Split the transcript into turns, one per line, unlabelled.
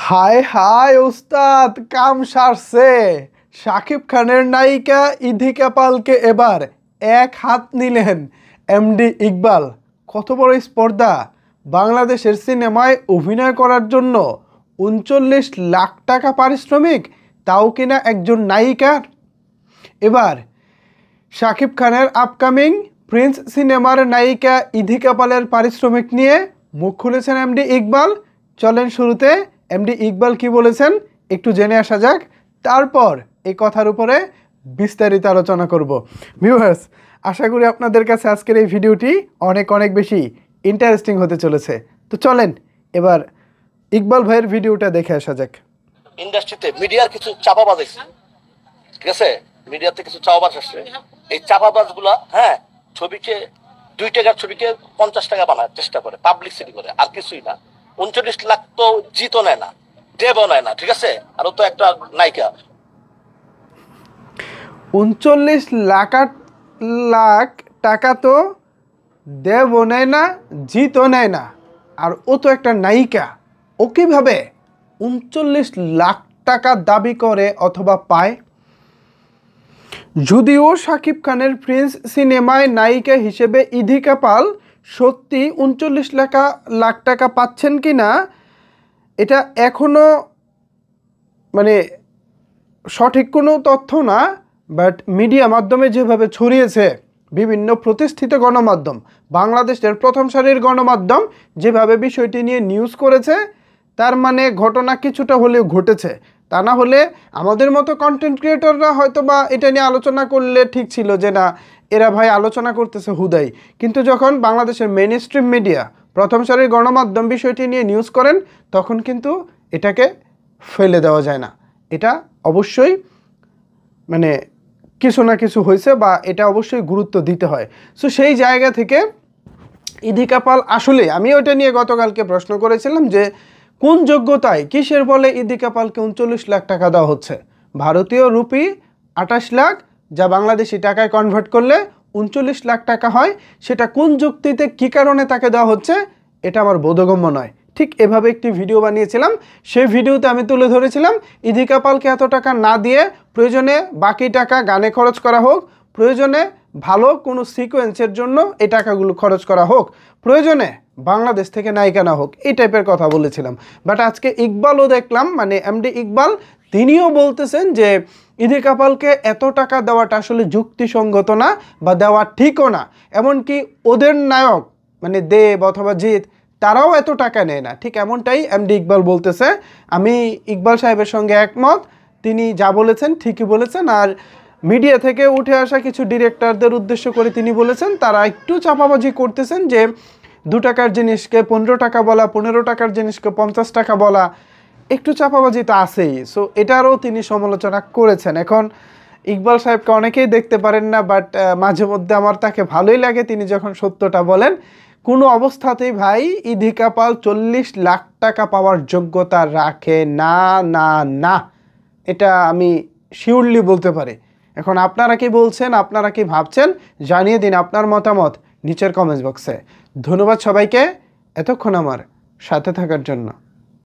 হায় হায় ওস্তাদ, কাম সারছে। শাকিব খানের নায়িকা ইধিকা পালকে এবার এক হাত নিলেন এমডি ইকবাল। কত বড় স্পর্ধা! বাংলাদেশের সিনেমায় অভিনয় করার জন্য ৩৯ লাখ টাকা পারিশ্রমিক, তাও কিনা একজন নায়িকার। এবার শাকিব খানের আপকামিং প্রিন্স সিনেমার নায়িকা ইধিকা পালের পারিশ্রমিক নিয়ে মুখ খুলেছেন এমডি ইকবাল। চলেন শুরুতে এমডি ইকবাল কি বলেছেন একটু জেনে আসা যাক, তারপর এই কথার উপরে বিস্তারিত আলোচনা করব। ভিউয়ার্স, আশা করি আপনাদের কাছে আজকের এই ভিডিওটি অনেক অনেক বেশি ইন্টারেস্টিং হতে চলেছে। তো চলেন এবার ইকবাল ভাইয়ের ভিডিওটা দেখে আসা যাক।
ইন্ডাস্ট্রিতে মিডিয়ার কিছু চাপাবাজ আছে, ঠিক আছে? মিডিয়াতে কিছু চাপাবাজ আসছে। এই চাপাবাজ গুলা ছবিকে 2 টাকার ছবিকে 50 টাকা বানার চেষ্টা করে, পাবলিসিটি করে, আর কিছুই না। 39 লাখ তো জিতও নেয় না, দেবও নেয় না, ঠিক আছে? আর তো একটা নায়িকা
39 লাখ টাকা তো দেবও নেয় না, জিতও নেয় না, আর ও তো একটা নায়িকা। ও কিভাবে 39 লাখ টাকা দাবি করে অথবা পায়? যদিও শাকিব খানের প্রিন্স সিনেমায় নায়িকা হিসেবে ইধিকা পাল সত্যি 39 লাখ টাকা পাচ্ছেন কি না এটা এখনও সঠিক কোনো তথ্য না, বাট মিডিয়া মাধ্যমে যেভাবে ছড়িয়েছে, বিভিন্ন প্রতিষ্ঠিত গণমাধ্যম, বাংলাদেশের প্রথম সারির গণমাধ্যম যেভাবে বিষয়টি নিয়ে নিউজ করেছে, তার মানে ঘটনা কিছুটা হলেও ঘটেছে। তা না হলে আমাদের মতো কন্টেন্ট ক্রিয়েটররা হয়তো বা এটা নিয়ে আলোচনা করলে ঠিক ছিল যে না, এরা ভাই আলোচনা করতেছে হুদাই। কিন্তু যখন বাংলাদেশের মেইন স্ট্রিম মিডিয়া, প্রথম সারির গণমাধ্যম বিষয়টি নিয়ে নিউজ করেন, তখন কিন্তু এটাকে ফেলে দেওয়া যায় না। এটা অবশ্যই কিছু না কিছু হয়েছে বা এটা অবশ্যই গুরুত্ব দিতে হয়। সো সেই জায়গা থেকে ইধিকা পাল আসলে, আমি ওইটা নিয়ে গতকালকে প্রশ্ন করেছিলাম যে কোন যোগ্যতায়, কিসের বলে ইধিকা পালকে 39 লাখ টাকা দেওয়া হচ্ছে? ভারতীয় রুপি 28 লাখ, যা বাংলাদেশি টাকায় কনভার্ট করলে 39 লাখ টাকা হয়। সেটা কোন যুক্তিতে, কী কারণে তাকে দেওয়া হচ্ছে, এটা আমার বোধগম্য নয়। ঠিক এভাবে একটি ভিডিও বানিয়েছিলাম। সেই ভিডিওতে আমি তুলে ধরেছিলাম ইধিকা পালকে এত টাকা না দিয়ে প্রয়োজনে বাকি টাকা গানে খরচ করা হোক, প্রয়োজনে ভালো কোনো সিকোয়েন্সের জন্য এই টাকাগুলো খরচ করা হোক, প্রয়োজনে বাংলাদেশ থেকে নায়িকা না হোক, এই টাইপের কথা বলেছিলাম। বাট আজকে ইকবালও দেখলাম, এমডি ইকবাল, তিনিও বলতেছেন যে ইধিকা পালকে এত টাকা দেওয়াটা আসলে যুক্তিসঙ্গত না বা দেওয়া ঠিকও না। এমনকি ওদের নায়ক দেব অথবা জিৎ, তারাও এত টাকা নেয় না। ঠিক এমনটাই এমডি ইকবাল বলতেছে। আমি ইকবাল সাহেবের সঙ্গে একমত, তিনি যা বলেছেন ঠিকই বলেছেন। আর মিডিয়া থেকে উঠে আসা কিছু ডিরেক্টরদের উদ্দেশ্য করে তিনি বলেছেন তারা একটু চাপাবাজি করতেছেন, যে 2 টাকার জিনিসকে 15 টাকা বলা, 15 টাকার জিনিসকে 50 টাকা বলা, একটু চাপাবাজি তো আছেই। সো এটারও তিনি সমালোচনা করেছেন। এখন ইকবাল সাহেবকে অনেকেই দেখতে পারেন না, বাট মাঝে মধ্যে আমার তাকে ভালোই লাগে তিনি যখন সত্যটা বলেন। কোনো অবস্থাতেই ভাই ইধিকা পাল 40 লাখ টাকা পাওয়ার যোগ্যতা রাখে না, না না, এটা আমি শিওরলি বলতে পারি। এখন আপনারা কি বলছেন, আপনারা কি ভাবছেন, জানিয়ে দিন আপনার মতামত নিচের কমেন্টস বক্সে। ধন্যবাদ সবাইকে এতক্ষণ আমার সাথে থাকার জন্য।